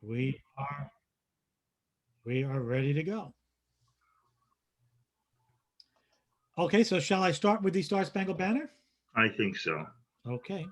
We we are ready to go. Okay, so shall I start with the Star Spangled Banner? I think so. Okay.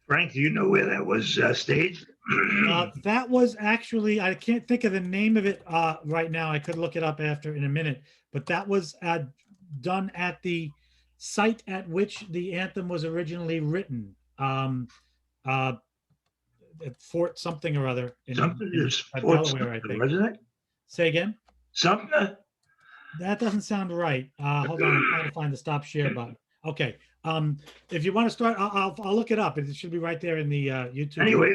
Frank, do you know where that was staged? That was actually, I can't think of the name of it right now. I could look it up after in a minute, but that was done at the site at which the anthem was originally written. Uh, at Fort something or other Something in is Fort Delaware, I Sumter, think. wasn't it? Say again? Sumter? That doesn't sound right. Hold on, I'm trying to find the stop share button. Okay. If you want to start, I'll look it up. It should be right there in the YouTube. Anyway,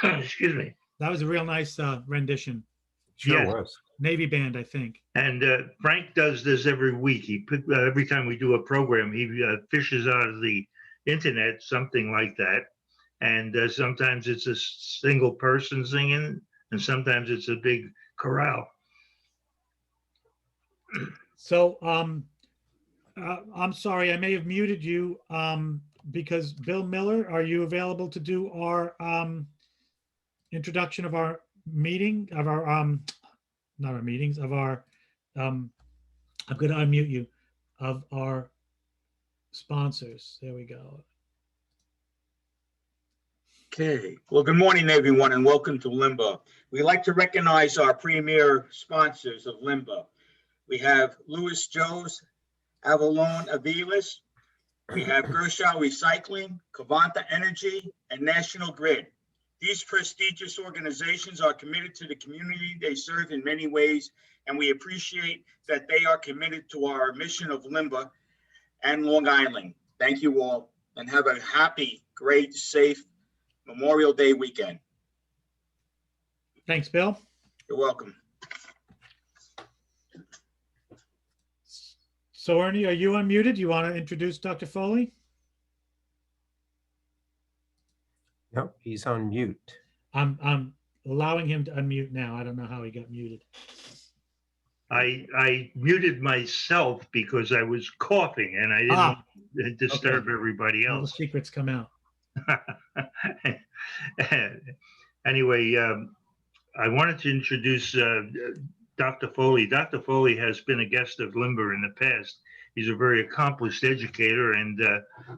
excuse me. That was a real nice rendition. Sure Yes. was. Navy band, I think. And Frank does this every week. Every time we do a program, he fishes out of the internet something like that. And sometimes it's a single person singing, and sometimes it's a big chorale. So I'm sorry, I may have muted you because Bill Miller, are you available to do our introduction of our meeting, of our not our meetings, of our I'm going to unmute you, of our sponsors. There we go. Okay, well, good morning, everyone, and welcome to Limba. We'd like to recognize our premier sponsors of Limba. We have Louis Joe's Avalon Aviles. We have Gershaw Recycling, Cavanta Energy, and National Grid. These prestigious organizations are committed to the community they serve in many ways, and we appreciate that they are committed to our mission of Limba and Long Island. Thank you all, and have a happy, great, safe Memorial Day weekend. Thanks, Bill. You're welcome. So Ernie, are you unmuted? You want to introduce Dr. Foley? Nope, he's on mute. I'm allowing him to unmute now. I don't know how he got muted. I muted myself because I was coughing and I didn't want to disturb everybody All the else. secrets come out. Anyway, I wanted to introduce Dr. Foley. Dr. Foley has been a guest of Limber in the past. He's a very accomplished educator, and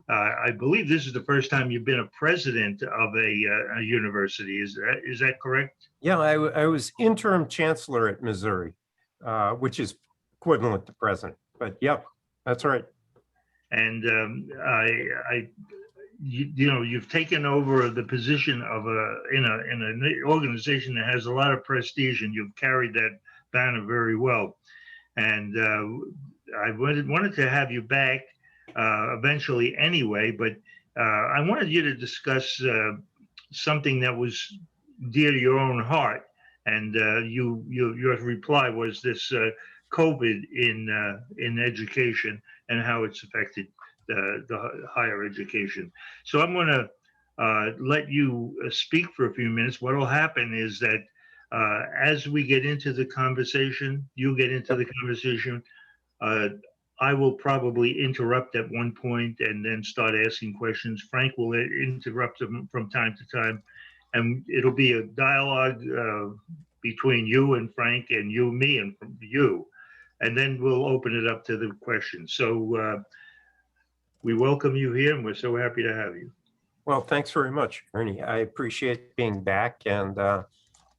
I believe this is the first time you've been a president of a university. Is that correct? Yeah, I was interim chancellor at Missouri, which is equivalent to president. But yep, that's right. And you've taken over the position of in an organization that has a lot of prestige, and you've carried that banner very well. And I wanted to have you back eventually anyway, but I wanted you to discuss something that was dear to your own heart. And your reply was this COVID in education and how it's affected the higher education. So I'm going to let you speak for a few minutes. What will happen is that as we get into the conversation, you get into the conversation, I will probably interrupt at one point and then start asking questions. Frank will interrupt them from time to time, and it'll be a dialogue between you and Frank, and you, me, and you, and then we'll open it up to the questions. So we welcome you here, and we're so happy to have you. Well, thanks very much, Ernie. I appreciate being back, and I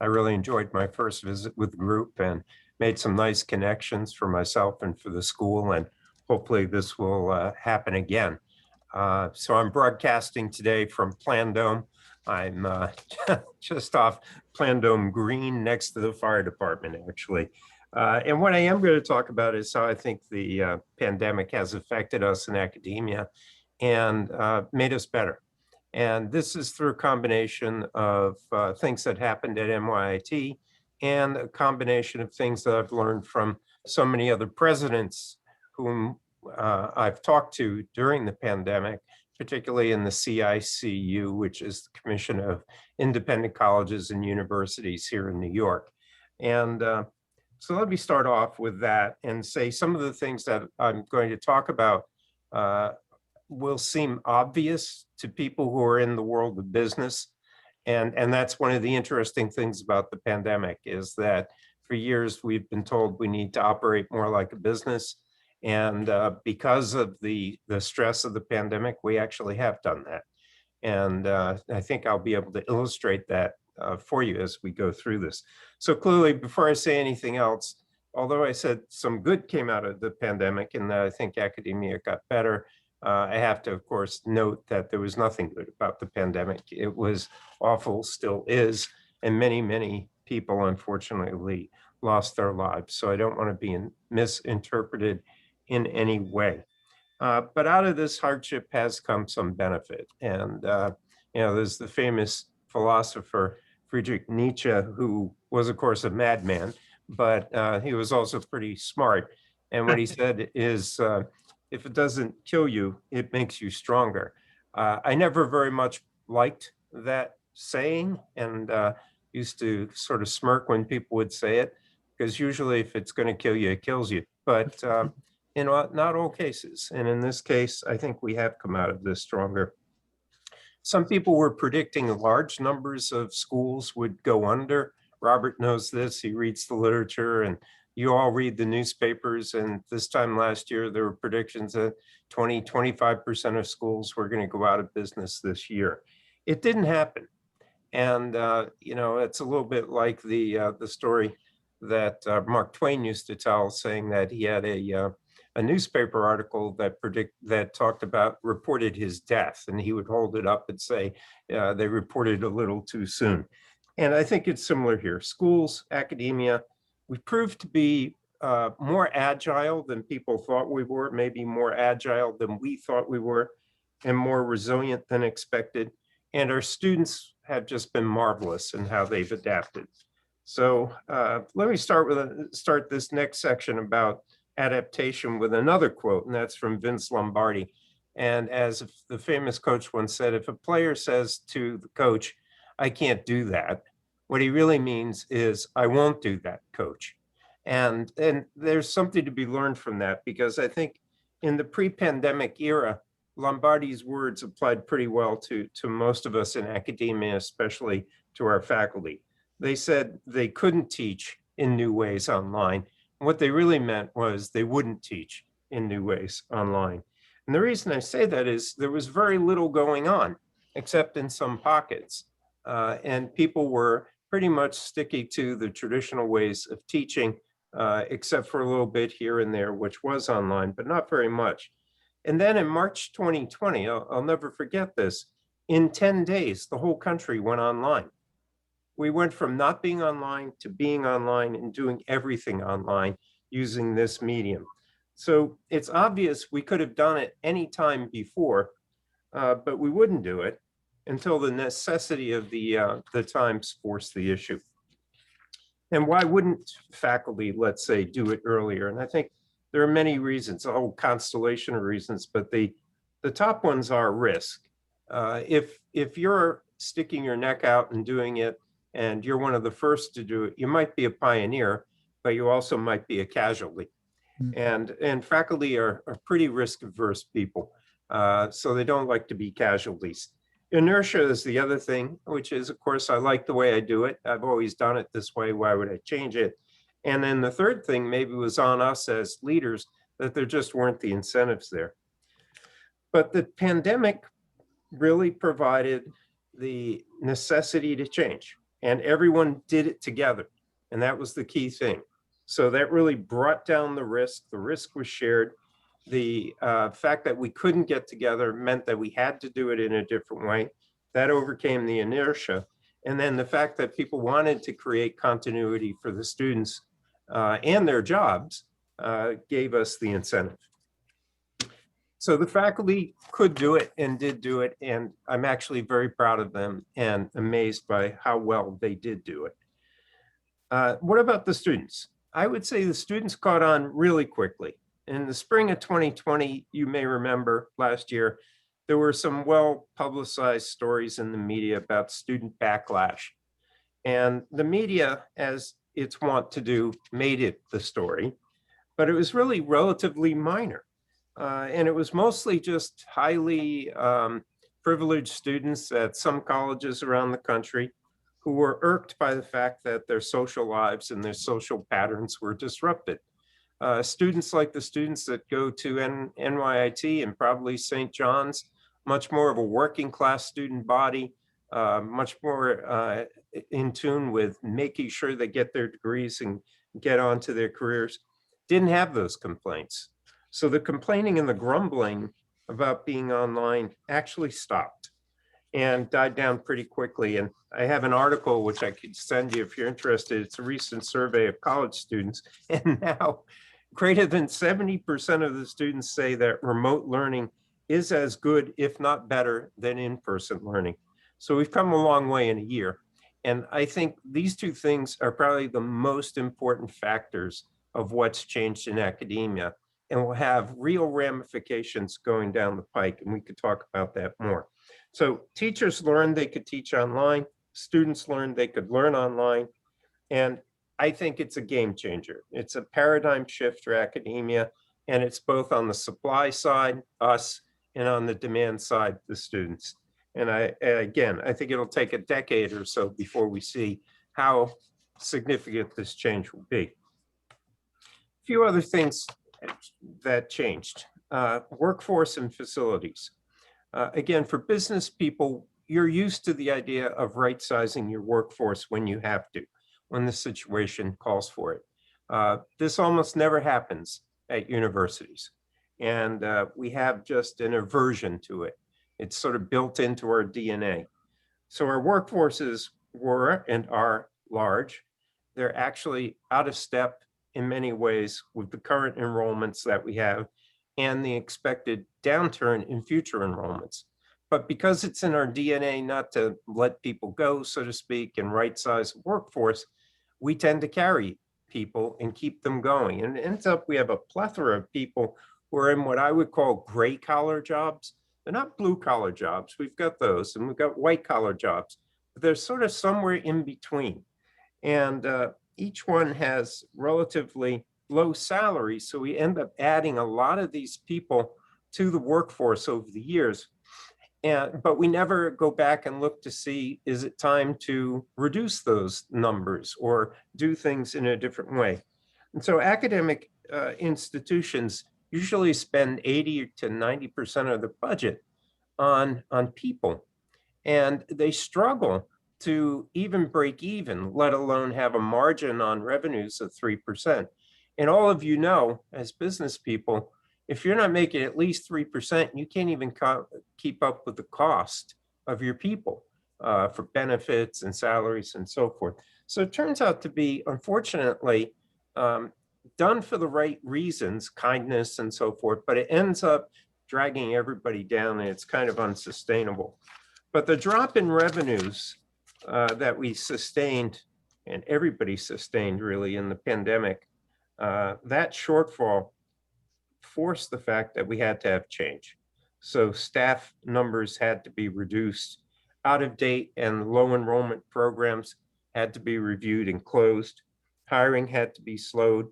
really enjoyed my first visit with the group and made some nice connections for myself and for the school, and hopefully this will happen again. So I'm broadcasting today from Plandome. I'm just off Plandome Green next to the fire department, actually. And what I am going to talk about is how I think the pandemic has affected us in academia and made us better. And this is through a combination of things that happened at NYIT and a combination of things that I've learned from so many other presidents whom I've talked to during the pandemic, particularly in the CICU, which is the Commission of Independent Colleges and Universities here in New York. And so let me start off with that and say some of the things that I'm going to talk about will seem obvious to people who are in the world of business. And that's one of the interesting things about the pandemic is that for years we've been told we need to operate more like a business. And because of the stress of the pandemic, we actually have done that. And I think I'll be able to illustrate that for you as we go through this. So clearly, before I say anything else, although I said some good came out of the pandemic and that I think academia got better, I have to, of course, note that there was nothing good about the pandemic. It was awful, still is, and many, many people, unfortunately, lost their lives. So I don't want to be misinterpreted in any way. But out of this hardship has come some benefit. And, there's the famous philosopher, Friedrich Nietzsche, who was, of course, a madman, but he was also pretty smart. And what he said is, if it doesn't kill you, it makes you stronger. I never very much liked that saying and used to sort of smirk when people would say it, because usually if it's going to kill you, it kills you. But in not all cases. And in this case, I think we have come out of this stronger. Some people were predicting large numbers of schools would go under. Robert knows this, he reads the literature, and you all read the newspapers. And this time last year, there were predictions that 25% of schools were going to go out of business this year. It didn't happen. And, it's a little bit like the story that Mark Twain used to tell, saying that he had a newspaper article that talked about, reported his death, and he would hold it up and say, they reported a little too soon. And I think it's similar here. Schools, academia, we proved to be more agile than people thought we were, maybe more agile than we thought we were, and more resilient than expected. And our students have just been marvelous in how they've adapted. So let me start this next section about adaptation with another quote, and that's from Vince Lombardi. And as the famous coach once said, if a player says to the coach, I can't do that, what he really means is, I won't do that, coach. And there's something to be learned from that, because I think in the pre-pandemic era, Lombardi's words applied pretty well to most of us in academia, especially to our faculty. They said they couldn't teach in new ways online. What they really meant was they wouldn't teach in new ways online. And the reason I say that is there was very little going on, except in some pockets. And people were pretty much sticking to the traditional ways of teaching, except for a little bit here and there, which was online, but not very much. And then in March 2020, I'll never forget this, in 10 days, the whole country went online. We went from not being online to being online and doing everything online using this medium. So it's obvious we could have done it any time before, but we wouldn't do it until the necessity of the times forced the issue. And why wouldn't faculty, let's say, do it earlier? And I think there are many reasons, a whole constellation of reasons, but the top ones are risk. If you're sticking your neck out and doing it, and you're one of the first to do it, you might be a pioneer, but you also might be a casualty. And faculty are pretty risk-averse people, so they don't like to be casualties. Inertia is the other thing, which is, of course, I like the way I do it. I've always done it this way. Why would I change it? And then the third thing maybe was on us as leaders, that there just weren't the incentives there. But the pandemic really provided the necessity to change, and everyone did it together. And that was the key thing. So that really brought down the risk. The risk was shared. The fact that we couldn't get together meant that we had to do it in a different way. That overcame the inertia. And then the fact that people wanted to create continuity for the students and their jobs gave us the incentive. So the faculty could do it and did do it. And I'm actually very proud of them and amazed by how well they did do it. What about the students? I would say the students caught on really quickly. In the spring of 2020, you may remember last year, there were some well-publicized stories in the media about student backlash. And the media, as it's wont to do, made it the story, but it was really relatively minor. And it was mostly just highly privileged students at some colleges around the country who were irked by the fact that their social lives and their social patterns were disrupted. Students like the students that go to NYIT and probably St. John's, much more of a working class student body, much more in tune with making sure they get their degrees and get on to their careers, didn't have those complaints. So the complaining and the grumbling about being online actually stopped and died down pretty quickly. And I have an article which I could send you if you're interested. It's a recent survey of college students. And now greater than 70% of the students say that remote learning is as good, if not better, than in-person learning. So we've come a long way in a year. And I think these two things are probably the most important factors of what's changed in academia, and will have real ramifications going down the pike. And we could talk about that more. So teachers learned they could teach online, students learned they could learn online. And I think it's a game changer. It's a paradigm shift for academia, and it's both on the supply side, us, and on the demand side, the students. And again, I think it'll take a decade or so before we see how significant this change will be. A few other things that changed. Workforce and facilities. Again, for business people, you're used to the idea of right-sizing your workforce when you have to, when the situation calls for it. This almost never happens at universities. And we have just an aversion to it. It's sort of built into our DNA. So our workforces were and are large. They're actually out of step in many ways with the current enrollments that we have and the expected downturn in future enrollments. But because it's in our DNA not to let people go, so to speak, and right-size workforce, we tend to carry people and keep them going. And it ends up we have a plethora of people who are in what I would call gray collar jobs. They're not blue collar jobs. We've got those, and we've got white collar jobs, but they're sort of somewhere in between. And each one has relatively low salaries. So we end up adding a lot of these people to the workforce over the years. But we never go back and look to see, is it time to reduce those numbers or do things in a different way? And so academic institutions usually spend 80 to 90% of the budget on people. And they struggle to even break even, let alone have a margin on revenues of 3%. And all of you know, as business people, if you're not making at least 3%, you can't even keep up with the cost of your people for benefits and salaries and so forth. So it turns out to be, unfortunately, done for the right reasons, kindness and so forth, but it ends up dragging everybody down, and it's kind of unsustainable. But the drop in revenues that we sustained, and everybody sustained really in the pandemic, that shortfall forced the fact that we had to have change. So staff numbers had to be reduced, out of date and low enrollment programs had to be reviewed and closed. Hiring had to be slowed.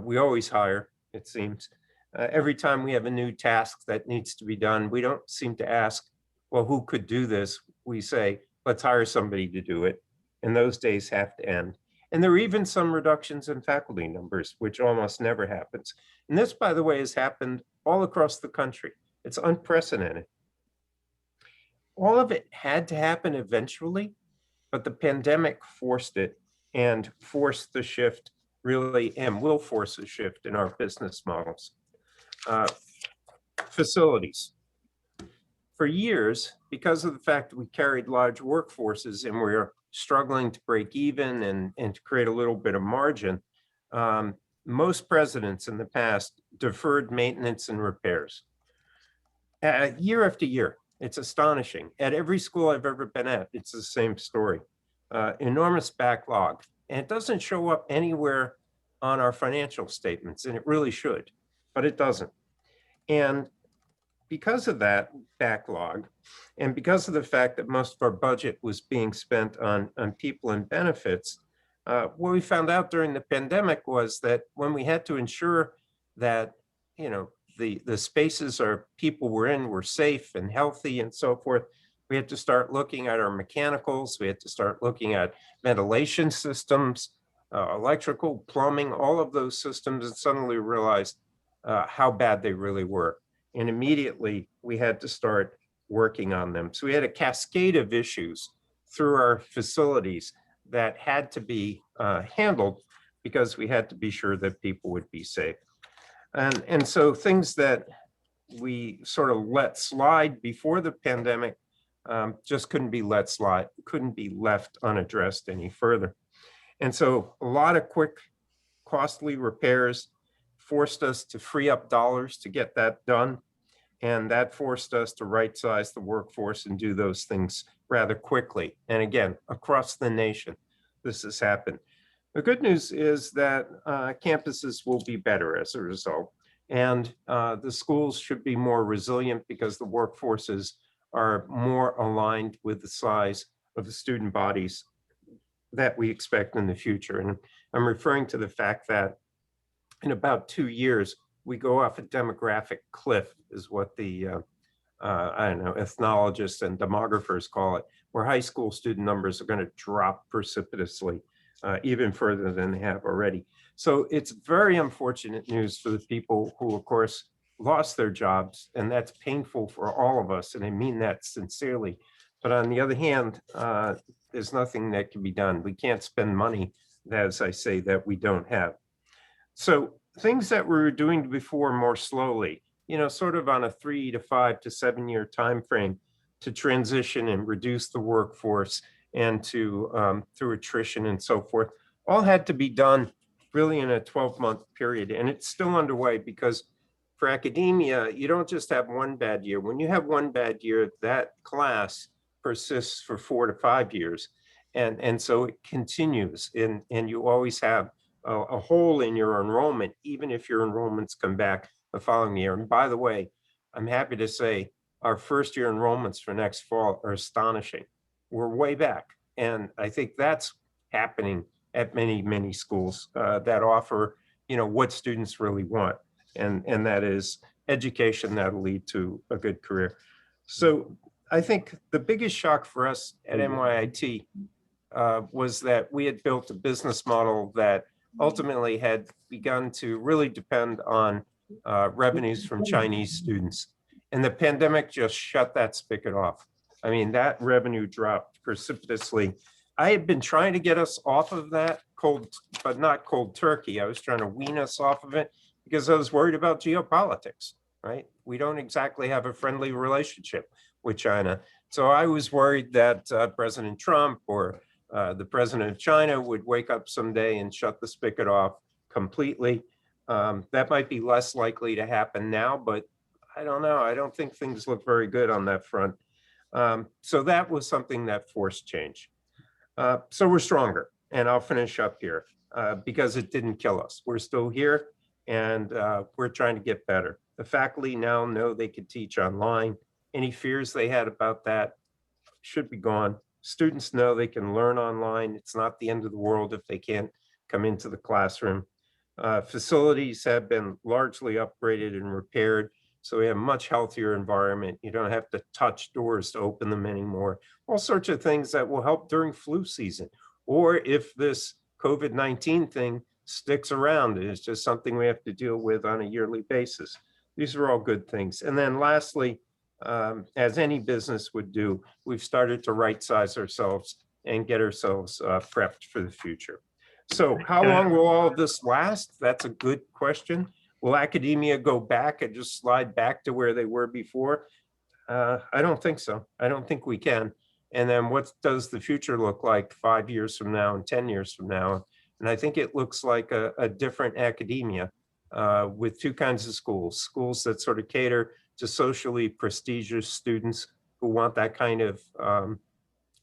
We always hire, it seems. Every time we have a new task that needs to be done, we don't seem to ask, well, who could do this? We say, let's hire somebody to do it. And those days have to end. And there are even some reductions in faculty numbers, which almost never happens. And this, by the way, has happened all across the country. It's unprecedented. All of it had to happen eventually, but the pandemic forced it and forced the shift really, and will force a shift in our business models. Facilities. For years, because of the fact that we carried large workforces and we were struggling to break even and to create a little bit of margin, most presidents in the past deferred maintenance and repairs. Year after year, it's astonishing. At every school I've ever been at, it's the same story. Enormous backlog. And it doesn't show up anywhere on our financial statements, and it really should, but it doesn't. And because of that backlog, and because of the fact that most of our budget was being spent on people and benefits, what we found out during the pandemic was that when we had to ensure that, you know, the spaces our people were in were safe and healthy and so forth, we had to start looking at our mechanicals, we had to start looking at ventilation systems, electrical, plumbing, all of those systems, and suddenly realized how bad they really were. And immediately we had to start working on them. So we had a cascade of issues through our facilities that had to be handled because we had to be sure that people would be safe. And so things that we sort of let slide before the pandemic just couldn't be let slide, couldn't be left unaddressed any further. And so a lot of quick, costly repairs forced us to free up dollars to get that done. And that forced us to right size the workforce and do those things rather quickly. And again, across the nation, this has happened. The good news is that campuses will be better as a result. And the schools should be more resilient because the workforces are more aligned with the size of the student bodies that we expect in the future. And I'm referring to the fact that in about 2 years, we go off a demographic cliff, is what the, I don't know, ethnologists and demographers call it, where high school student numbers are going to drop precipitously, even further than they have already. So it's very unfortunate news for the people who, of course, lost their jobs, and that's painful for all of us, and I mean that sincerely. But on the other hand, there's nothing that can be done. We can't spend money, as I say, that we don't have. So things that we were doing before more slowly, you know, sort of on a 3 to 5 to 7 year time frame to transition and reduce the workforce and to through attrition and so forth, all had to be done really in a 12-month period. And it's still underway because for academia, you don't just have one bad year. When you have one bad year, that class persists for 4 to 5 years. And so it continues, and you always have a hole in your enrollment, even if your enrollments come back the following year. And by the way, I'm happy to say our first year enrollments for next fall are astonishing. We're way back. And I think that's happening at many, many schools that offer, you know, what students really want. And that is education that'll lead to a good career. So I think the biggest shock for us at NYIT was that we had built a business model that ultimately had begun to really depend on revenues from Chinese students. And the pandemic just shut that spigot off. I mean, that revenue dropped precipitously. I had been trying to get us off of that not cold turkey. I was trying to wean us off of it because I was worried about geopolitics, right? We don't exactly have a friendly relationship with China. So I was worried that President Trump or the president of China would wake up someday and shut the spigot off completely. That might be less likely to happen now, but I don't know. I don't think things look very good on that front. So that was something that forced change. So we're stronger, and I'll finish up here because it didn't kill us. We're still here, and we're trying to get better. The faculty now know they could teach online. Any fears they had about that should be gone. Students know they can learn online. It's not the end of the world if they can't come into the classroom. Facilities have been largely upgraded and repaired, so we have a much healthier environment. You don't have to touch doors to open them anymore. All sorts of things that will help during flu season, or if this COVID-19 thing sticks around, it's just something we have to deal with on a yearly basis. These are all good things. And then lastly, as any business would do, we've started to right-size ourselves and get ourselves prepped for the future. So how long will all of this last? That's a good question. Will academia go back and just slide back to where they were before? I don't think so. I don't think we can. And then what does the future look like 5 years from now and 10 years from now? And I think it looks like a different academia with two kinds of schools that sort of cater to socially prestigious students who want that kind of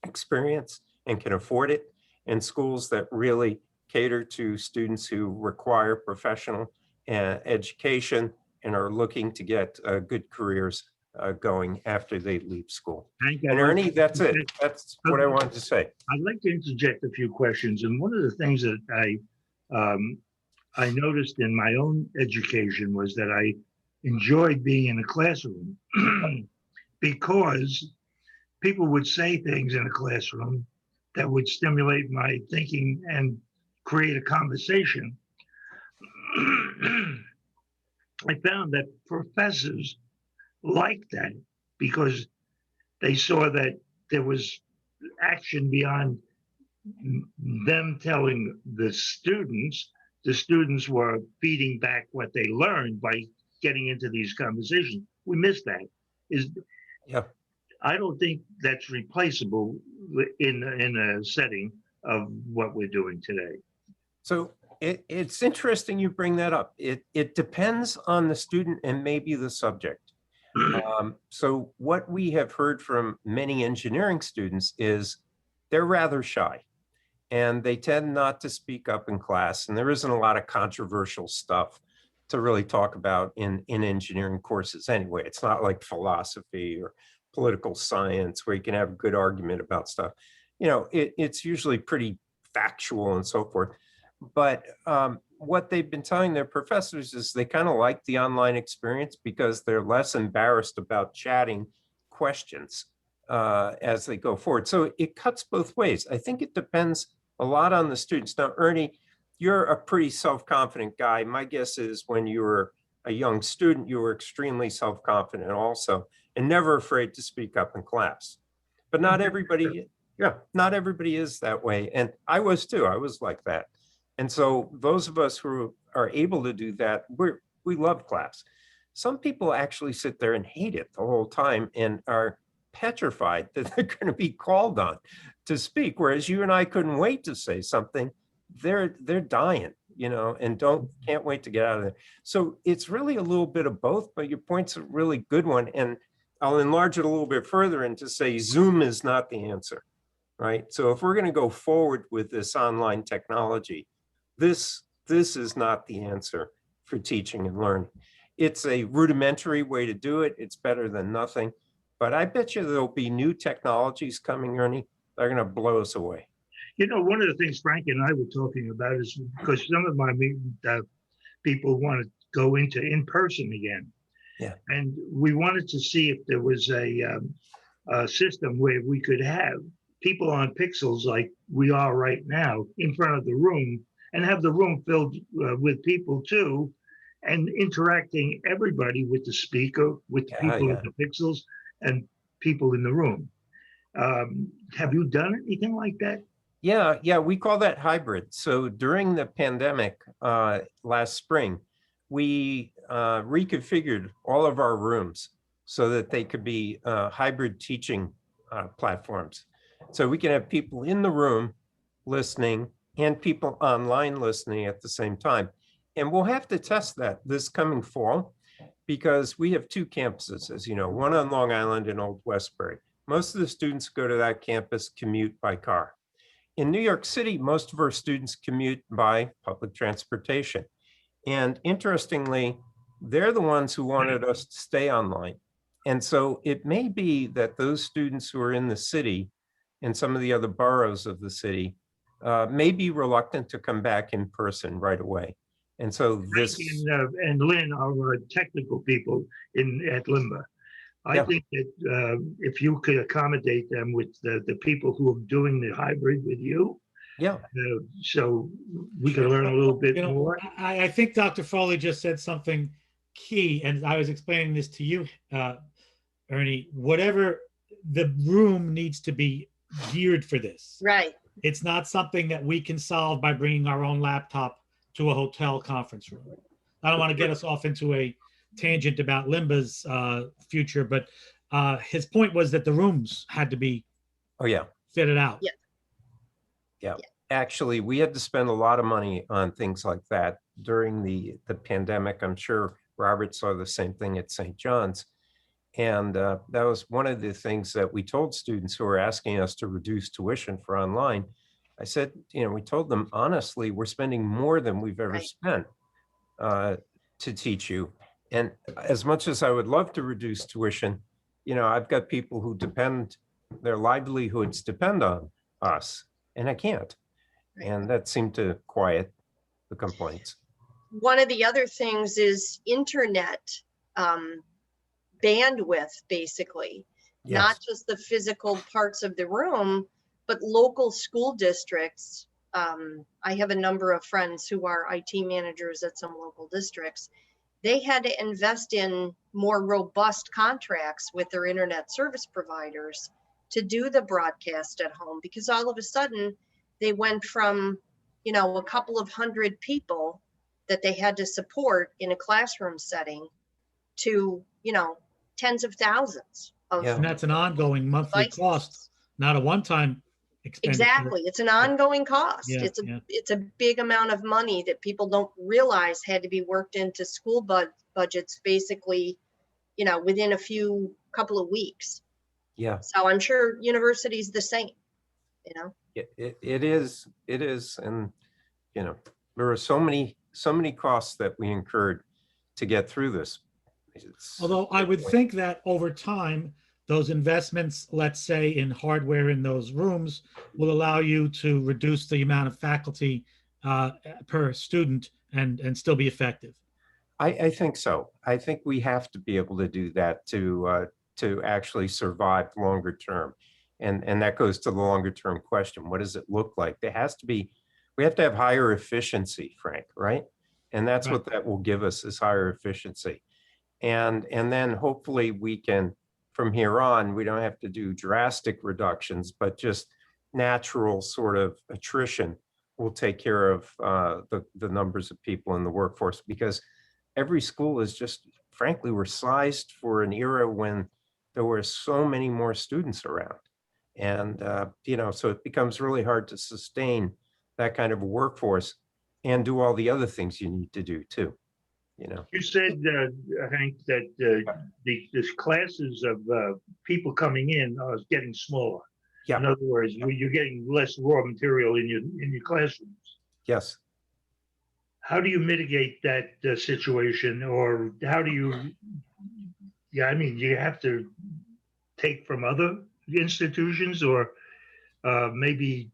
experience and can afford it, and schools that really cater to students who require professional education and are looking to get good careers going after they leave school. And Ernie, that's it. That's what I wanted to say. I'd like to interject a few questions. And one of the things that I noticed in my own education was that I enjoyed being in a classroom because people would say things in a classroom that would stimulate my thinking and create a conversation. I found that professors liked that because they saw that there was action beyond them telling the students were feeding back what they learned by getting into these conversations. We missed that. I don't think that's replaceable in a setting of what we're doing today. So it's interesting you bring that up. It depends on the student and maybe the subject. So what we have heard from many engineering students is they're rather shy and they tend not to speak up in class. And there isn't a lot of controversial stuff to really talk about in engineering courses anyway. It's not like philosophy or political science where you can have a good argument about stuff. You know, it's usually pretty factual and so forth. But what they've been telling their professors is they kind of like the online experience because they're less embarrassed about chatting questions as they go forward. So it cuts both ways. I think it depends a lot on the students. Now, Ernie, you're a pretty self-confident guy. My guess is when you were a young student, you were extremely self-confident also and never afraid to speak up in class. But not everybody, not everybody is that way. And I was too. I was like that. And so those of us who are able to do that, we love class. Some people actually sit there and hate it the whole time and are petrified that they're going to be called on to speak. Whereas you and I couldn't wait to say something. They're dying, you know, and can't wait to get out of there. So it's really a little bit of both, but your point's a really good one. And I'll enlarge it a little bit further and to say Zoom is not the answer, right? So if we're going to go forward with this online technology, this is not the answer for teaching and learning. It's a rudimentary way to do it. It's better than nothing. But I bet you there'll be new technologies coming, Ernie. They're going to blow us away. You know, one of the things Frank and I were talking about is because some of my people want to go into in-person again. Yeah. And we wanted to see if there was a system where we could have people on pixels like we are right now in front of the room and have the room filled with people too, and interacting everybody with the speaker, with the people at the pixels and people in the room. Have you done anything like that? Yeah, we call that hybrid. So during the pandemic last spring, we reconfigured all of our rooms so that they could be hybrid teaching platforms. So we can have people in the room listening and people online listening at the same time. And we'll have to test that this coming fall because we have two campuses, as you know, one on Long Island and Old Westbury. Most of the students who go to that campus commute by car. In New York City, most of our students commute by public transportation. And interestingly, they're the ones who wanted us to stay online. And so it may be that those students who are in the city and some of the other boroughs of the city may be reluctant to come back in person right away. And so this. Frank and Lynn are technical people at LIMBA. I Yeah. think that if you could accommodate them with the people who are doing the hybrid with you, Yeah, so we can learn a little bit You know, more. I think Dr. Foley just said something key, and I was explaining this to you, Ernie. Whatever the room needs to be geared for this. Right. It's not something that we can solve by bringing our own laptop to a hotel conference room. I don't want to get us off into a tangent about LIMBA's future, but his point was that the rooms had to be oh yeah. fitted out. Yeah. Yeah, actually, we had to spend a lot of money on things like that during the pandemic. I'm sure Robert saw the same thing at St. John's. And that was one of the things that we told students who were asking us to reduce tuition for online. I said, we told them, honestly, we're spending more than we've ever Right. spent to teach you. And as much as I would love to reduce tuition, I've got people who their livelihoods depend on us. And I can't. And that seemed to quiet the complaints. One of the other things is internet bandwidth, basically, not Yes. just the physical parts of the room, but local school districts. I have a number of friends who are IT managers at some local districts. They had to invest in more robust contracts with their internet service providers to do the broadcast at home, because all of a sudden they went from, a couple of hundred people that they had to support in a classroom setting to, tens of thousands of Yeah. And that's an ongoing monthly devices. cost, not a one-time expenditure. Exactly. It's an ongoing cost. Yeah, It's a big amount of money that people don't realize had to be worked into school budgets basically, within a couple of weeks. Yeah. So I'm sure universities the same, It is. And, there are so many costs that we incurred to get through this. Although I would think that over time, those investments, let's say in hardware in those rooms, will allow you to reduce the amount of faculty per student and still be effective. I think so. I think we have to be able to do that to actually survive longer term. And that goes to the longer term question. What does it look like? We have to have higher efficiency, Frank, right? And that's Right. what that will give us, is higher efficiency. And then hopefully we can, from here on, we don't have to do drastic reductions, but just natural sort of attrition will take care of the numbers of people in the workforce, because every school is just, frankly, we're sized for an era when there were so many more students around. And, so it becomes really hard to sustain that kind of a workforce and do all the other things you need to do too. You said, Hank, that the classes of people coming in are getting smaller. Yeah. In other words, you're getting less raw material in your classrooms. Yes. How do you mitigate that situation, or how do you? Yeah, you have to take from other institutions, or maybe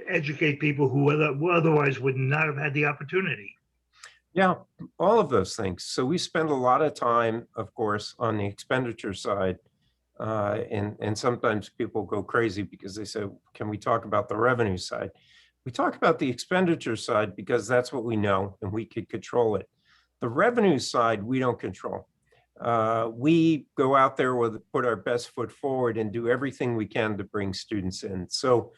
educate people who otherwise would not have had the opportunity. Yeah, all of those things. So we spend a lot of time, of course, on the expenditure side. And sometimes people go crazy because they say, can we talk about the revenue side? We talk about the expenditure side because that's what we know and we could control it. The revenue side, we don't control. We go out there put our best foot forward and do everything we can to bring students in. So,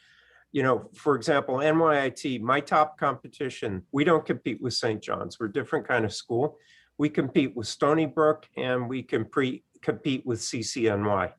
For example, NYIT, my top competition, we don't compete with St. John's. We're a different kind of school. We compete with Stony Brook and we compete with CCNY.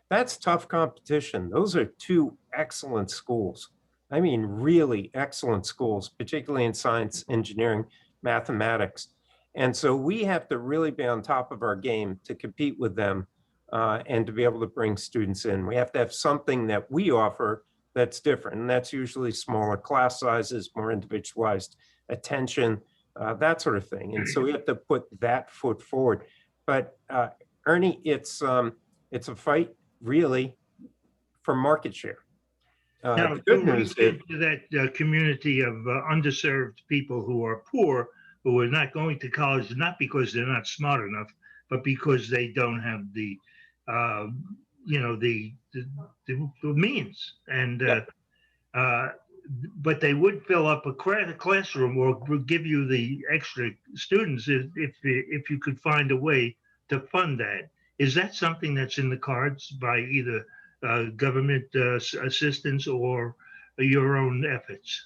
That's tough competition. Those are two excellent schools. I mean, really excellent schools, particularly in science, engineering, mathematics. And so we have to really be on top of our game to compete with them and to be able to bring students in. We have to have something that we offer that's different. And that's usually smaller class sizes, more individualized attention, that sort of thing. And so we have to put that foot forward. But Ernie, it's a fight really for market share. Now, The good news is to that community of underserved people who are poor, who are not going to college, not because they're not smart enough, but because they don't have the means. And but they would fill up a classroom or would give you the extra students if you could find a way to fund that. Is that something that's in the cards by either government assistance or your own efforts?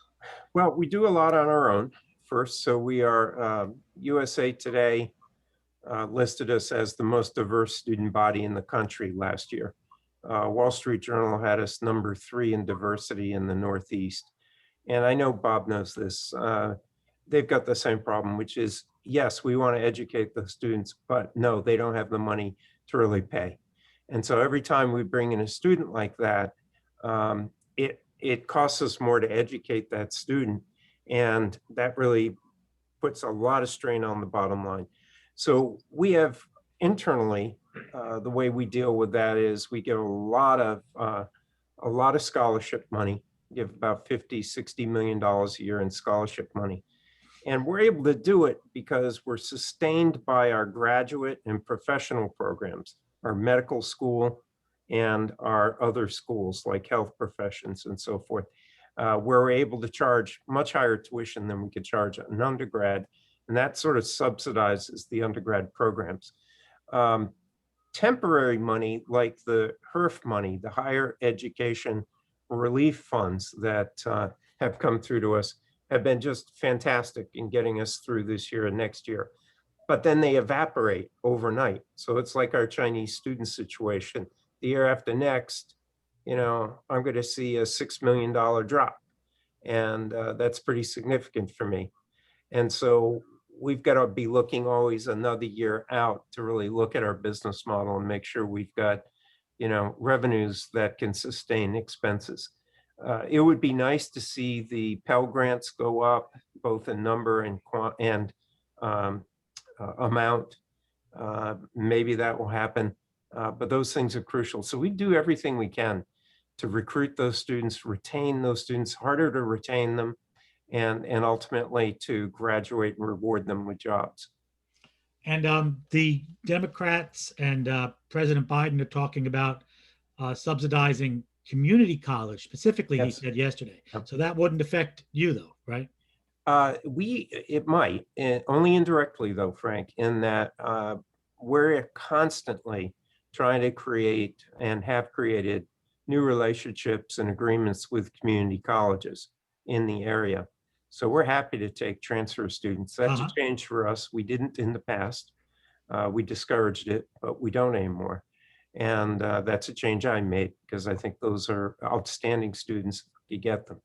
well, we do a lot on our own first. So we are USA Today listed us as the most diverse student body in the country last year. Wall Street Journal had us number 3 in diversity in the Northeast. And I know Bob knows this. They've got the same problem, which is, yes, we want to educate the students, but no, they don't have the money to really pay. And so every time we bring in a student like that, it costs us more to educate that student. And that really puts a lot of strain on the bottom line. So we have internally, the way we deal with that is we give a lot of scholarship money, give about $50–60 million a year in scholarship money. And we're able to do it because we're sustained by our graduate and professional programs, our medical school and our other schools like health professions and so forth, where we're able to charge much higher tuition than we could charge an undergrad. And that sort of subsidizes the undergrad programs. Temporary money like the HERF money, the higher education relief funds that have come through to us have been just fantastic in getting us through this year and next year. But then they evaporate overnight. So it's like our Chinese student situation. The year after next, I'm going to see a $6 million drop. And that's pretty significant for me. And so we've got to be looking always another year out to really look at our business model and make sure we've got, revenues that can sustain expenses. It would be nice to see the Pell Grants go up, both in number and amount. Maybe that will happen, but those things are crucial. So we do everything we can to recruit those students, retain those students, harder to retain them, and ultimately to graduate and reward them with jobs. And the Democrats and President Biden are talking about subsidizing community college specifically, Yes. he said yesterday. Yep. So that wouldn't affect you though, right? It might, only indirectly though, Frank, in that we're constantly trying to create and have created new relationships and agreements with community colleges in the area. So we're happy to take transfer students. That's a change for us. We didn't in the past. We discouraged it, but we don't anymore. And that's a change I made because I think those are outstanding students if you get them.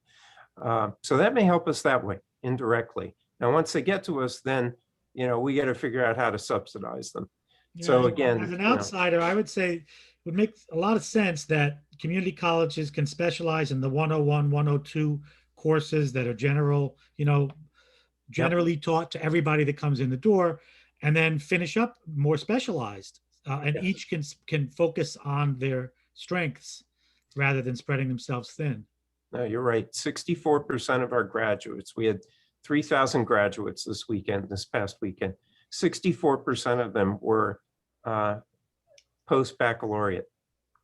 So that may help us that way, indirectly. Now, once they get to us, then, we got to figure out how to subsidize them. Yeah, So again, as an outsider, I would say it would make a lot of sense that community colleges can specialize in the 101, 102 courses that are generally taught to everybody that comes in the door, and then finish up more specialized. And Yes. each can focus on their strengths rather than spreading themselves thin. No, you're right. 64% of our graduates, we had 3,000 graduates this past weekend. 64% of them were post-baccalaureate,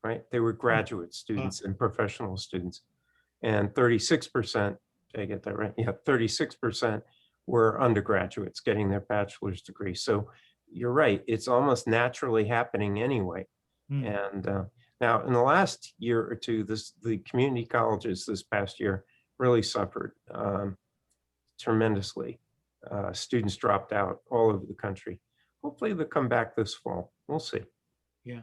right? They were graduate students and professional students. And 36%, did I get that right? Yeah, 36% were undergraduates getting their bachelor's degree. So you're right, it's almost naturally happening anyway. And Now, in the last year or two, the community colleges this past year really suffered tremendously. Students dropped out all over the country. Hopefully they'll come back this fall. We'll see. Yeah.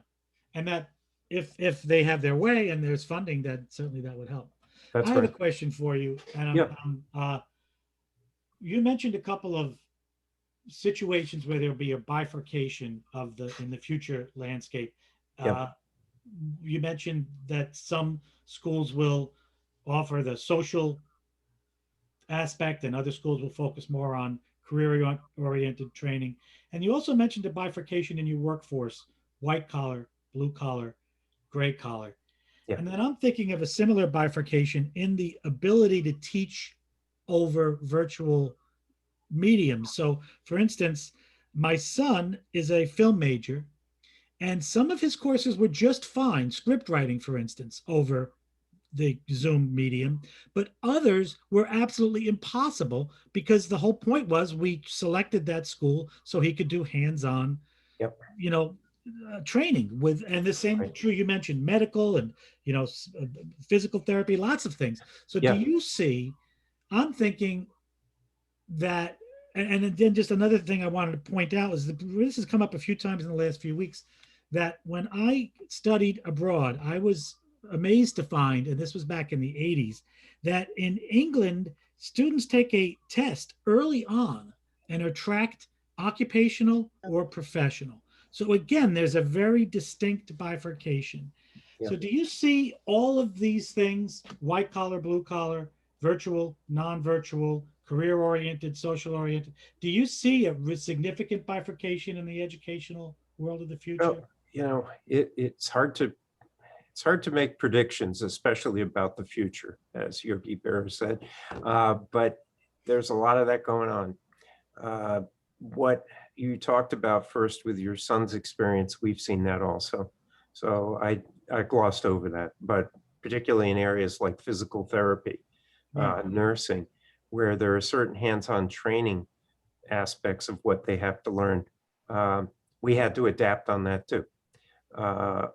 And that if they have their way and there's funding, that certainly that would help. That's I have a right. question for you. And Yeah. you mentioned a couple of situations where there'll be a bifurcation of the in the future landscape. Yeah. You mentioned that some schools will offer the social aspect and other schools will focus more on career oriented training. And you also mentioned a bifurcation in your workforce, white collar, blue collar, gray collar. Yeah. And then I'm thinking of a similar bifurcation in the ability to teach over virtual mediums. So, for instance, my son is a film major, and some of his courses were just fine, script writing, for instance, over the Zoom medium, but others were absolutely impossible because the whole point was we selected that school so he could do hands-on, Yep. you know, training with, and the same Right. true. You mentioned medical and physical therapy, lots of things. So do Yeah. you see? I'm thinking that, and then just another thing I wanted to point out is that this has come up a few times in the last few weeks, that when I studied abroad, I was amazed to find, and this was back in the 80s, that in England, students take a test early on and are tracked occupational or professional. So again, there's a very distinct bifurcation. Yeah. So do you see all of these things, white collar, blue collar, virtual, non-virtual, career-oriented, social-oriented? Do you see a significant bifurcation in the educational world of the future? Well, it's hard to make predictions, especially about the future, as Yogi Berra said. But there's a lot of that going on. What you talked about first with your son's experience, we've seen that also. So I glossed over that, but particularly in areas like physical therapy, nursing, where there are certain hands-on training aspects of what they have to learn. We had to adapt on that too.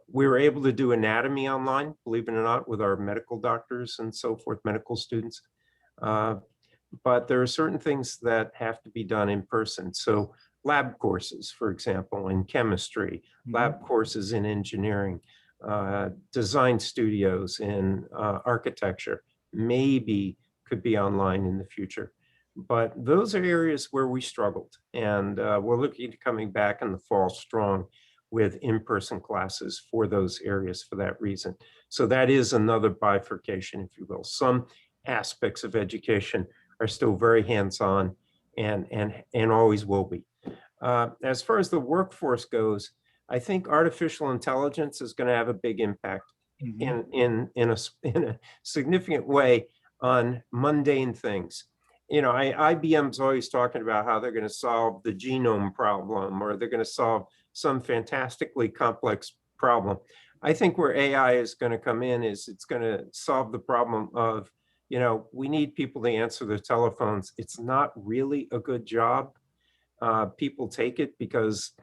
We were able to do anatomy online, believe it or not, with our medical doctors and so forth, medical students. But there are certain things that have to be done in person. So lab courses, for example, in chemistry, lab courses in engineering, design studios in architecture, maybe could be online in the future. But those are areas where we struggled. And we're looking at coming back in the fall strong with in-person classes for those areas for that reason. So that is another bifurcation, if you will. Some aspects of education are still very hands-on and always will be. As far as the workforce goes, I think artificial intelligence is going to have a big impact in a significant way on mundane things. IBM's always talking about how they're going to solve the genome problem, or they're going to solve some fantastically complex problem. I think where AI is going to come in is it's going to solve the problem of, we need people to answer their telephones. It's not really a good job. People take it because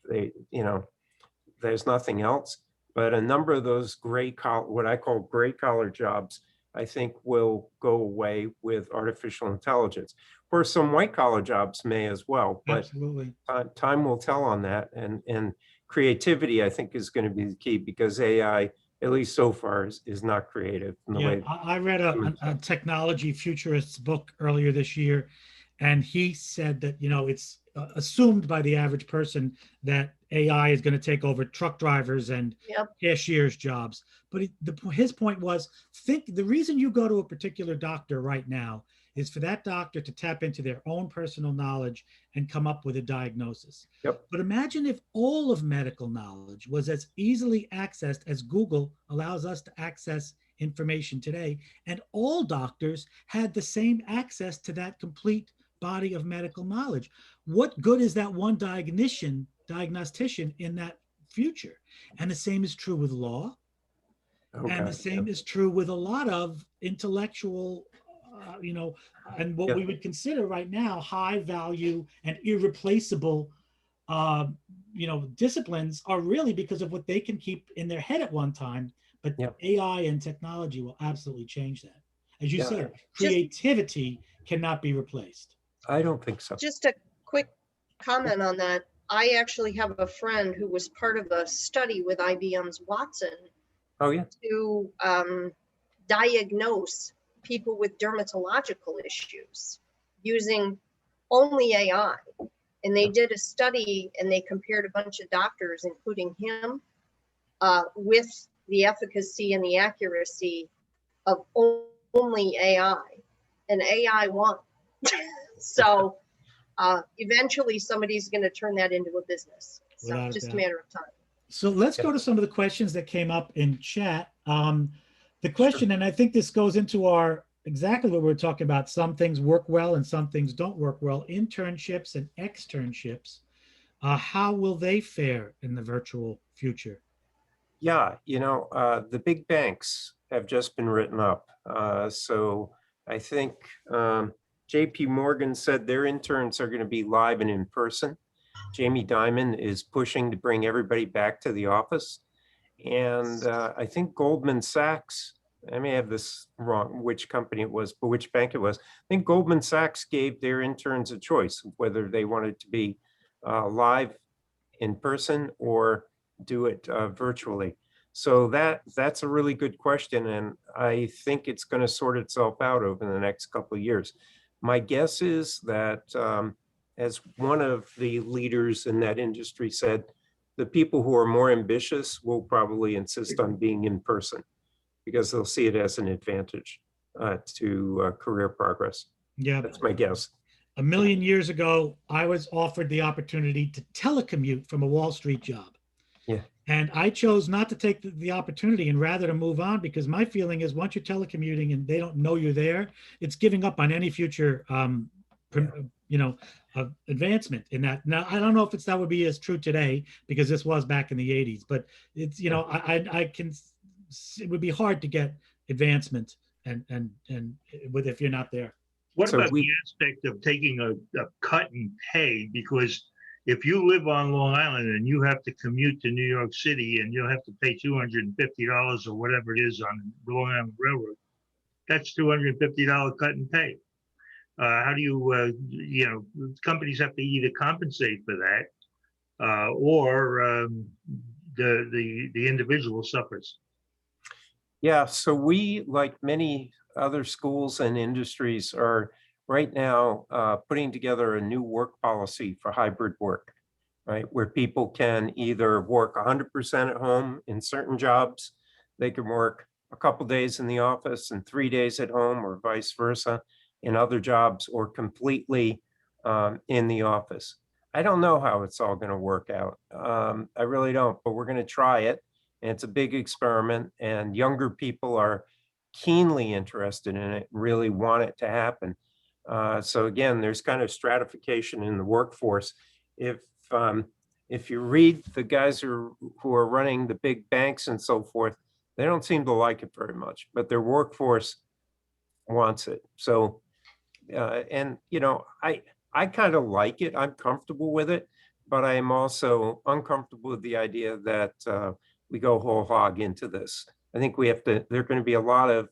there's nothing else. But a number of those what I call gray collar jobs, I think will go away with artificial intelligence. Of course, some white collar jobs may as well, but absolutely, time will tell on that. And creativity, I think, is going to be the key, because AI, at least so far, is not creative in the way. I read a technology futurist's book earlier this year, and he said that it's assumed by the average person that AI is going to take over truck drivers and cashiers' jobs. But his point was, the reason you go to a particular doctor right now is for that doctor to tap into their own personal knowledge and come up with a diagnosis. Yep. But imagine if all of medical knowledge was as easily accessed as Google allows us to access information today, and all doctors had the same access to that complete body of medical knowledge. What good is that one diagnostician in that future? And the same is true with law. And the same is true with a lot of intellectual, and what we would consider right now high value and irreplaceable disciplines are really because of what they can keep in their head at one time. But Yeah. AI and technology will absolutely change that. As you Yeah. said, creativity cannot be replaced. I don't think so. Just a quick comment on that. I actually have a friend who was part of a study with IBM's Watson Oh, yeah. to diagnose people with dermatological issues using only AI. And they did a study and they compared a bunch of doctors, including him, with the efficacy and the accuracy of only AI. And AI won. So eventually somebody's going to turn that into a business. So Without a just a doubt. matter of time. So let's go to some of the questions that came up in chat. The Sure. question, and I think this goes into our exactly what we're talking about. Some things work well and some things don't work well. Internships and externships. How will they fare in the virtual future? Yeah, the big banks have just been written up. So I think JP Morgan said their interns are going to be live and in person. Jamie Dimon is pushing to bring everybody back to the office. And I think Goldman Sachs, I may have this wrong, which company it was, but which bank it was. I think Goldman Sachs gave their interns a choice of whether they wanted to be live in person or do it virtually. So that's a really good question. And I think it's going to sort itself out over the next couple of years. My guess is that as one of the leaders in that industry said, the people who are more ambitious will probably insist on being in person because they'll see it as an advantage to career progress. Yeah, that's my guess. A million years ago, I was offered the opportunity to telecommute from a Wall Street job. Yeah. And I chose not to take the opportunity and rather to move on because my feeling is once you're telecommuting and they don't know you're there, it's giving up on any future, advancement in that. Now, I don't know if that would be as true today because this was back in the 80s, but it's, it would be hard to get advancement and with if you're not there. What So about the aspect of taking a cut in pay? Because if you live on Long Island and you have to commute to New York City and you'll have to pay $250 or whatever it is on the Long Island Railroad, that's $250 cut in pay. How do you, companies have to either compensate for that or the individual suffers. Yeah, so we, like many other schools and industries, are right now putting together a new work policy for hybrid work, right? Where people can either work 100% at home in certain jobs, they can work a couple days in the office and 3 days at home, or vice versa in other jobs, or completely in the office. I don't know how it's all going to work out. I really don't, but we're going to try it. And it's a big experiment, and younger people are keenly interested in it, really want it to happen. So again, there's kind of stratification in the workforce. If you read the guys who are running the big banks and so forth, they don't seem to like it very much, but their workforce wants it. So, I kind of like it. I'm comfortable with it, but I am also uncomfortable with the idea that we go whole hog into this. I think there are going to be a lot of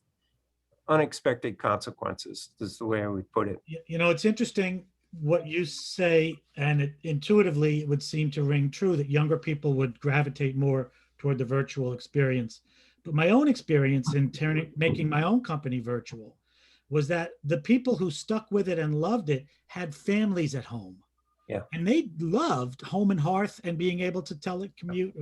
unexpected consequences, is the way I would put it. It's interesting what you say, and intuitively it would seem to ring true that younger people would gravitate more toward the virtual experience. But my own experience in making my own company virtual was that the people who stuck with it and loved it had families at home. Yeah. And they loved home and hearth and being able to telecommute,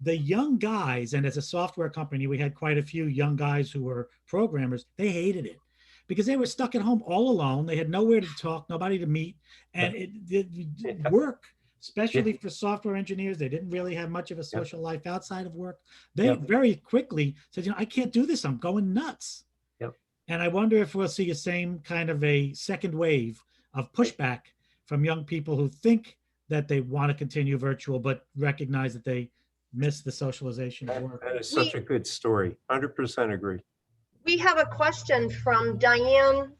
the young guys, and as a software company, we had quite a few young guys who were programmers. They hated it because they were stuck at home all alone. They had nowhere to talk, nobody to meet. And it work, especially for software engineers. They didn't really have much of a social life outside of work. They very quickly said, I can't do this. I'm going nuts. And I wonder if we'll see the same kind of a second wave of pushback from young people who think that they want to continue virtual, but recognize that they miss the socialization of work. That is such a good story. 100% agree. We have a question from Diane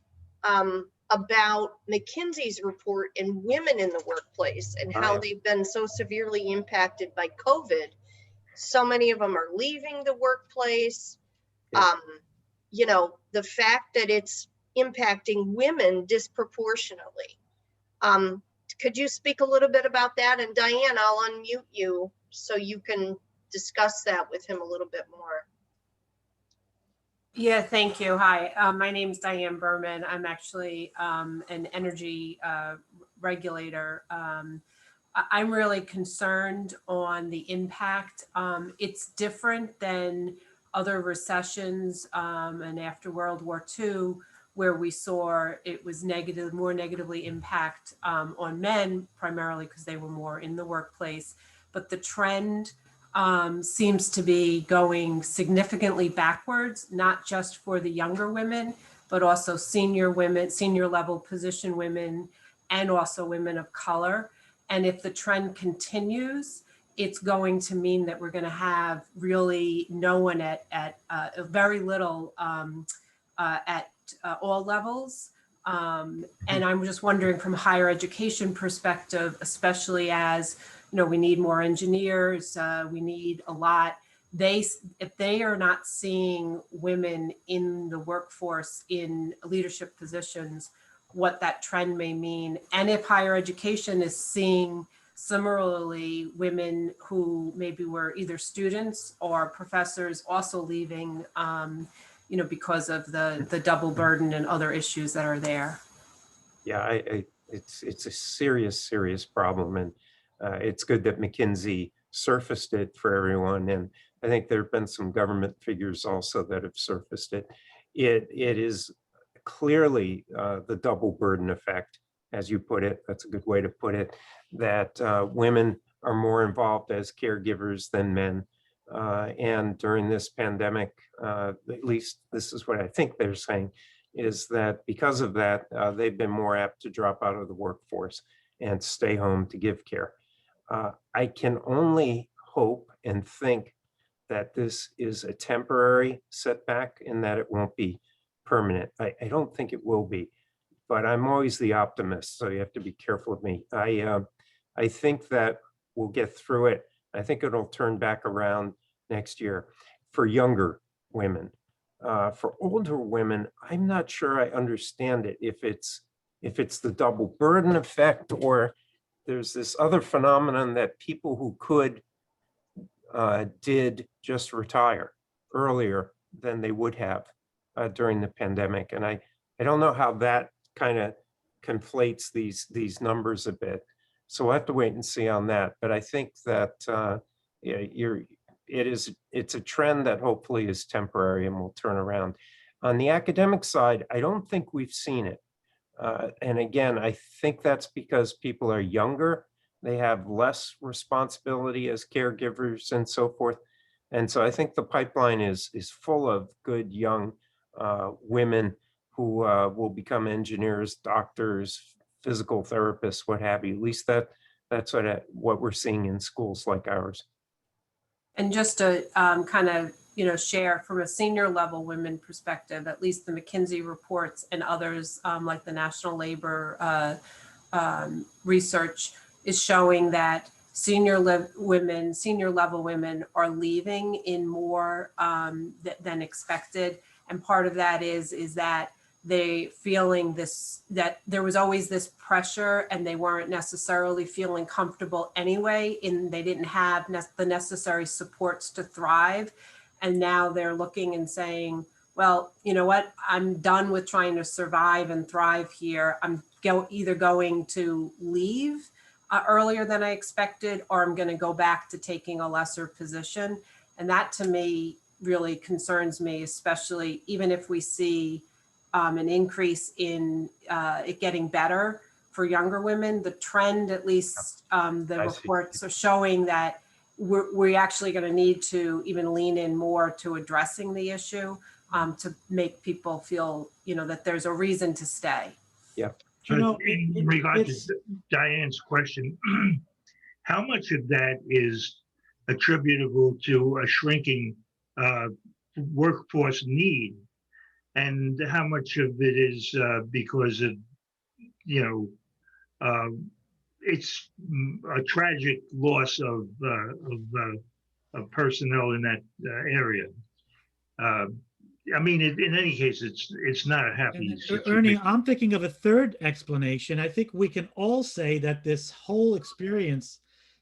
about McKinsey's report in women in the workplace and how they've been so severely impacted by COVID. So many of them are leaving the workplace. Yeah. You know, the fact that it's impacting women disproportionately. Could you speak a little bit about that? And Diane, I'll unmute you so you can discuss that with him a little bit more. Yeah, thank you. Hi, my name is Diane Berman. I'm actually an energy regulator. I'm really concerned on the impact. It's different than other recessions and after World War II, where we saw it was more negatively impact on men, primarily because they were more in the workplace. But the trend seems to be going significantly backwards, not just for the younger women, but also senior women, senior level position women, and also women of color. And if the trend continues, it's going to mean that we're going to have really no one at very little at all levels. And I'm just wondering from a higher education perspective, especially as, you know, we need more engineers, we need a lot. If they are not seeing women in the workforce in leadership positions, what that trend may mean. And if higher education is seeing similarly women who maybe were either students or professors also leaving, you know, because of the double burden and other issues that are there. Yeah, it's a serious problem, and it's good that McKinsey surfaced it for everyone. And I think there have been some government figures also that have surfaced it. It is clearly the double burden effect, as you put it. That's a good way to put it. That women are more involved as caregivers than men. And during this pandemic, at least this is what I think they're saying, is that because of that, they've been more apt to drop out of the workforce and stay home to give care. I can only hope and think that this is a temporary setback and that it won't be permanent. I don't think it will be, but I'm always the optimist, so you have to be careful with me. I think that we'll get through it. I think it'll turn back around next year for younger women. For older women, I'm not sure I understand it. If it's the double burden effect, or there's this other phenomenon that people who could did just retire earlier than they would have during the pandemic. And I don't know how that kind of conflates these numbers a bit. So we'll have to wait and see on that. But I think that it's a trend that hopefully is temporary and will turn around. On the academic side, I don't think we've seen it. And again, I think that's because people are younger. They have less responsibility as caregivers and so forth. And so I think the pipeline is full of good young women who will become engineers, doctors, physical therapists, what have you. At least that's what we're seeing in schools like ours. And just to kind of, you know, share from a senior level women perspective, at least the McKinsey reports and others like the National Labor research is showing that senior level women are leaving in more than expected. And part of that is that they feeling this, that there was always this pressure and they weren't necessarily feeling comfortable anyway, and they didn't have the necessary supports to thrive. And now they're looking and saying, well, you know what, I'm done with trying to survive and thrive here. I'm either going to leave earlier than I expected, or I'm going to go back to taking a lesser position. And that to me really concerns me, especially even if we see an increase in it getting better for younger women. The trend, at least the reports are showing that we're actually going to need to even lean in more to addressing the issue to make people feel, you know, that there's a reason to stay. Yeah. You know, in regard to Diane's question, how much of that is attributable to a shrinking workforce need, and how much of it is because of you know, it's a tragic loss of personnel in that area. I mean, in any case, it's not a And happy then, situation. Ernie, I'm thinking of a third explanation. I think we can all say that this whole experience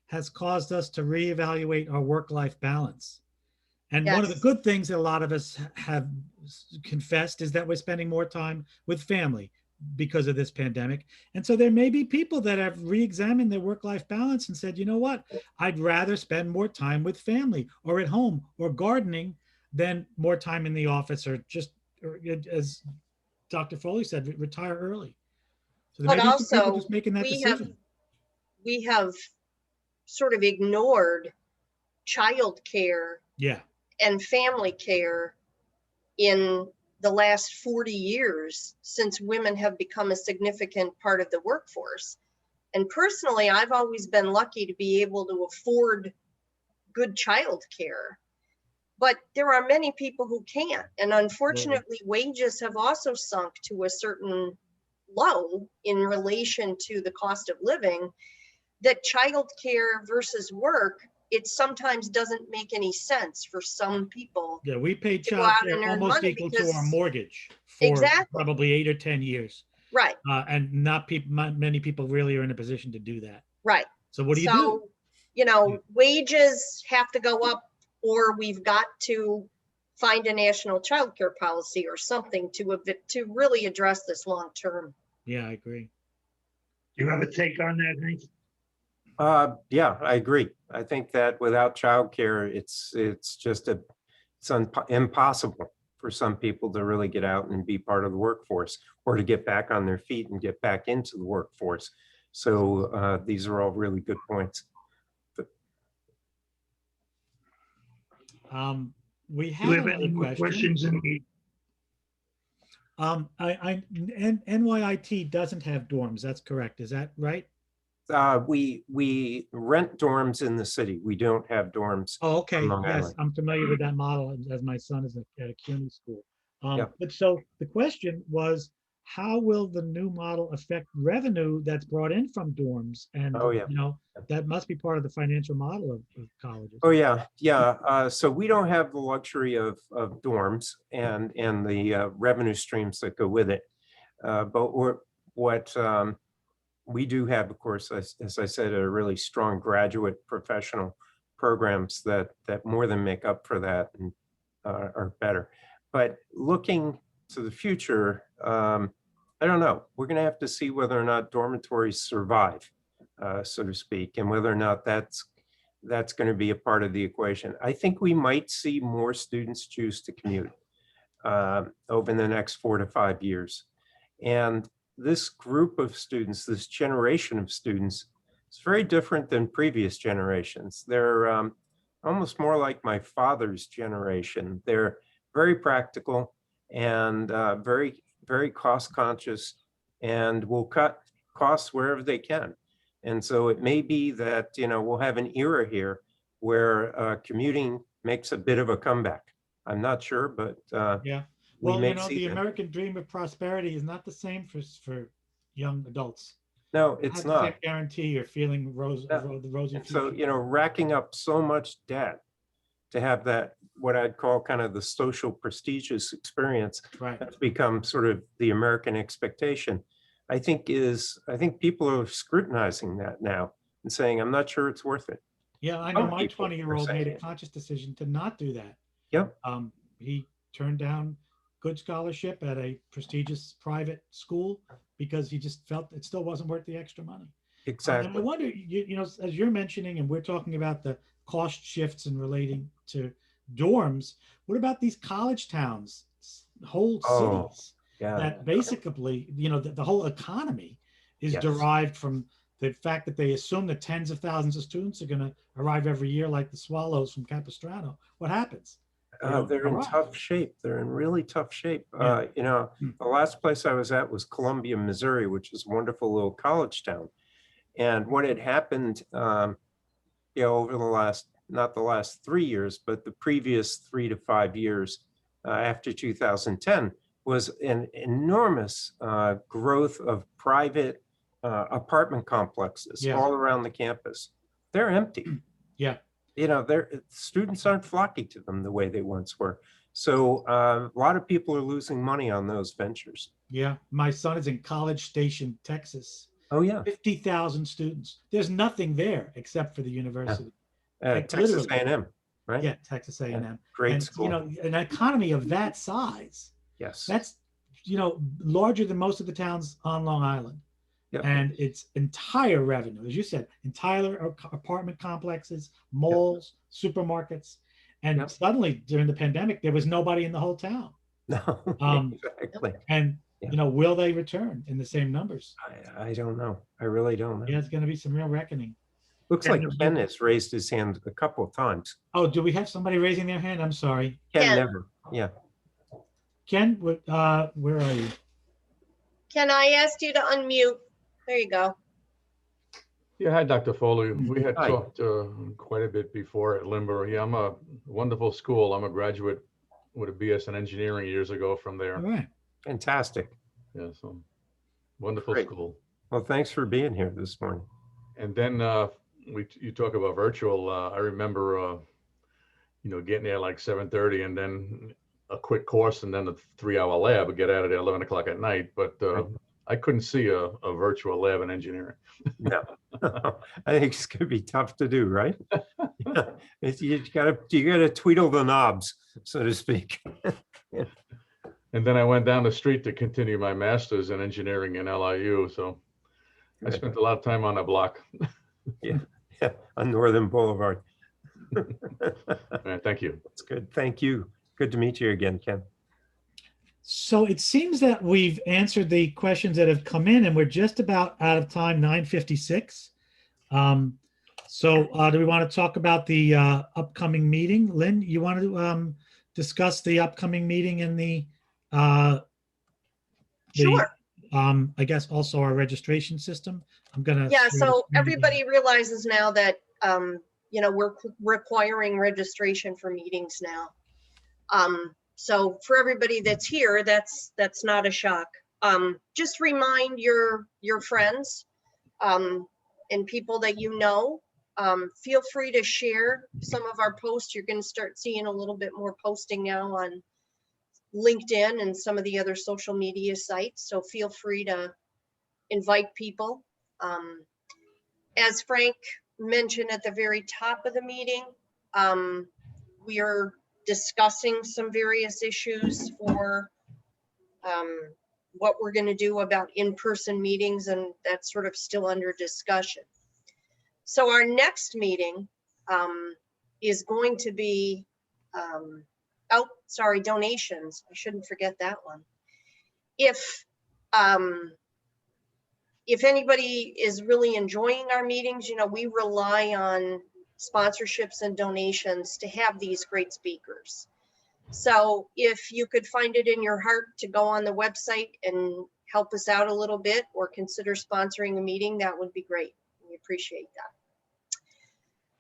has caused us to reevaluate our work-life balance. And one of the Yes. good things that a lot of us have confessed is that we're spending more time with family because of this pandemic. And so there may be people that have re-examined their work-life balance and said, you know what, I'd rather spend more time with family or at home or gardening than more time in the office or just, or, as Dr. Foley said, retire early. So there But may be some people also just making that we have decision. we have sort of ignored childcare Yeah. and family care in the last 40 years since women have become a significant part of the workforce. And personally, I've always been lucky to be able to afford good childcare. But there are many people who can't. And unfortunately, wages have also sunk to a certain low in relation to the cost of living, that childcare versus work, it sometimes doesn't make any sense for some people Yeah, we paid to go child out care and earn almost money equal to our because, mortgage for exactly, probably 8 or 10 years. right, And not people, many people really are in a position to do that. right. So what do you do? So, you know, wages have to go up, or we've got to find a national childcare policy or something to really address this long term. Yeah, I agree. Do you have a take on that, Hank? Yeah, I agree. I think that without childcare, it's impossible for some people to really get out and be part of the workforce or to get back on their feet and get back into the workforce. So these are all really good points. We Do have you have another any more question. questions in the? NYIT doesn't have dorms. That's correct. Is that right? We rent dorms in the city. We don't have dorms Oh, on okay. Long Yes, Island. I'm familiar with that model as my son is at a CUNY school. Yeah. But so the question was, how will the new model affect revenue that's brought in from dorms? And, Oh, yeah. you know, that must be part of the financial model of colleges. Oh, yeah, yeah. So we don't have the luxury of dorms and the revenue streams that go with it. But what we do have, of course, as I said, a really strong graduate professional programs that more than make up for that and are better. But looking to the future, I don't know. We're going to have to see whether or not dormitories survive, so to speak, and whether or not that's going to be a part of the equation. I think we might see more students choose to commute over the next 4 to 5 years. And this group of students, this generation of students, is very different than previous generations. They're almost more like my father's generation. They're very practical and very, very cost conscious and will cut costs wherever they can. And so it may be that, you know, we'll have an era here where commuting makes a bit of a comeback. I'm not sure, but Yeah. we Well, may you know, see the that. American dream of prosperity is not the same for young adults. No, It it's has the same not. guarantee or feeling No. the rosy And so, future. you know, racking up so much debt to have that, what I'd call kind of the social prestigious experience Right. that's become sort of the American expectation, I think people are scrutinizing that now and saying, I'm not sure it's worth it. Yeah, I know Some my people are 20-year-old made a saying it. conscious decision to not do that. Yep. He turned down good scholarship at a prestigious private school because he just felt it still wasn't worth the extra money. And I Exactly. wonder, you know, as you're mentioning, and we're talking about the cost shifts and relating to dorms, what about these college towns, whole Oh, cities yeah. that basically, you know, the whole economy is Yes. derived from the fact that they assume that tens of thousands of students are going to arrive every year like the swallows from Capistrano. What happens? They're in arrive. tough shape. They're in really tough shape. Yeah. You know, Hmm. the last place I was at was Columbia, Missouri, which is a wonderful little college town. And what had happened, you know, over the last, not the last 3 years, but the previous 3 to 5 years after 2010, was an enormous growth of private apartment complexes Yeah. all around the campus. They're empty. Yeah. You know, students aren't flocking to them the way they once were. So a lot of people are losing money on those ventures. Yeah. My son is in College Station, Texas. Oh, yeah. 50,000 students. There's nothing there except for the university. Like, Texas literally. A&M, right? Yeah, Texas A&M. Yeah, great and, school. You know, an economy of that size, Yes. that's, you know, larger than most of the towns on Long Island. Yep. And its entire revenue, as you said, entire apartment complexes, malls, supermarkets. And Yep. suddenly during the pandemic, there was nobody in the whole town. No, exactly. And, Yeah. you know, will they return in the same numbers? I don't know. I really don't know. Yeah, it's going to be some real reckoning. Looks like Ken has raised his hand a couple of times. Oh, do we have somebody raising their hand? I'm sorry. Ken never. Yeah. Ken, where are you? Ken, I asked you to unmute. There you go. Yeah, hi, Dr. Foley. We had Hi. talked quite a bit before at Limber. Yeah, I'm a wonderful school. I'm a graduate with a BS in engineering years ago from there. All right. Fantastic. Yeah, so wonderful Great. school. Well, thanks for being here this morning. And then you talk about virtual. I remember, you know, getting there like 7:30 and then a quick course and then a 3-hour lab. Get out of there 11 o'clock at night. But I couldn't see a virtual lab in engineering. No, I think it's going to be tough to do, right? Yeah. You gotta tweedle the knobs, so to speak. Yeah. And then I went down the street to continue my master's in engineering in LIU. So I spent a lot of time on the block. Yeah, on Northern Boulevard. Thank you. That's good. Thank you. Good to meet you again, Ken. So it seems that we've answered the questions that have come in and we're just about out of time, 9:56. So do we want to talk about the upcoming meeting? Lynn, you want to discuss the upcoming meeting and Sure. I guess also our registration system? I'm gonna. Yeah, share the so screen again. everybody realizes now that, you know, we're requiring registration for meetings now. So for everybody that's here, that's not a shock. Just remind your friends and people that you know. Feel free to share some of our posts. You're going to start seeing a little bit more posting now on LinkedIn and some of the other social media sites. So feel free to invite people. As Frank mentioned at the very top of the meeting, we are discussing some various issues for what we're going to do about in-person meetings, and that's sort of still under discussion. So our next meeting is going to be donations. I shouldn't forget that one. If anybody is really enjoying our meetings, you know, we rely on sponsorships and donations to have these great speakers. So if you could find it in your heart to go on the website and help us out a little bit or consider sponsoring a meeting, that would be great. We appreciate that.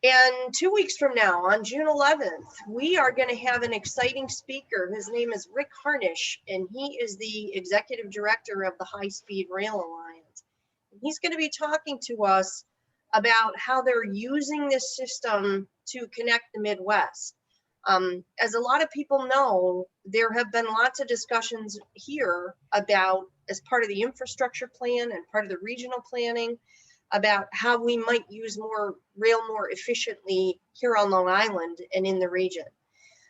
And 2 weeks from now, on June 11th, we are going to have an exciting speaker. His name is Rick Harnish, and he is the executive director of the High Speed Rail Alliance. He's going to be talking to us about how they're using this system to connect the Midwest. As a lot of people know, there have been lots of discussions here about, as part of the infrastructure plan and part of the regional planning, about how we might use rail more efficiently here on Long Island and in the region.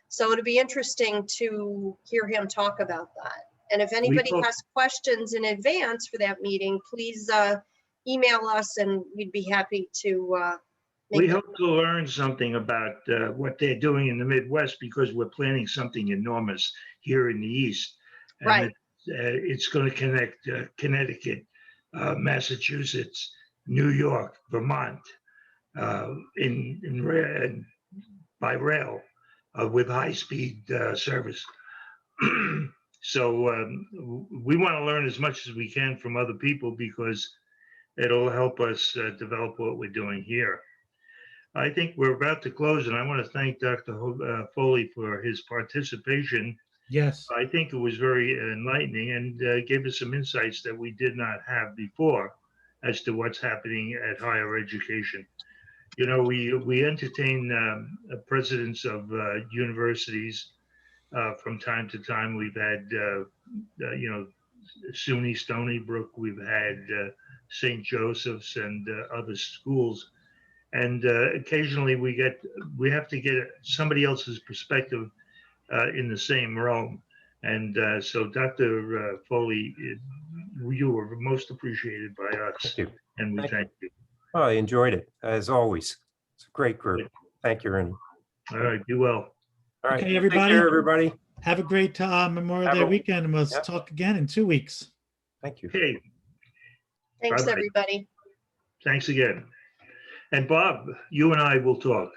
So it'll be interesting to hear him talk about that. And if anybody has questions in advance for that meeting, please email us and we'd be happy to We hope to learn something about what they're doing in the Midwest, because we're planning something enormous here in the East. And Right. It's going to connect Connecticut, Massachusetts, New York, Vermont, by rail with high-speed service. So we want to learn as much as we can from other people, because it'll help us develop what we're doing here. I think we're about to close, and I want to thank Dr. Foley for his participation Yes. I think it was very enlightening and gave us some insights that we did not have before as to what's happening at higher education. You know, we entertain presidents of universities from time to time. We've had, you know, SUNY Stony Brook, we've had St. Joseph's and other schools. And occasionally we have to get somebody else's perspective in the same realm. And so Dr. Foley, you were most appreciated by us, Thank you. and we Thank you. thank you. Well, I enjoyed it, as always. It's a great group. Thank you, Ernie. All right, be well. All right. Okay, Take everybody. care, everybody. Have a great Memorial Have Day a- weekend, and we'll yeah. talk again in 2 weeks. Thank you. Okay, Thanks, Bye-bye. everybody. thanks again. And Bob, you and I will talk.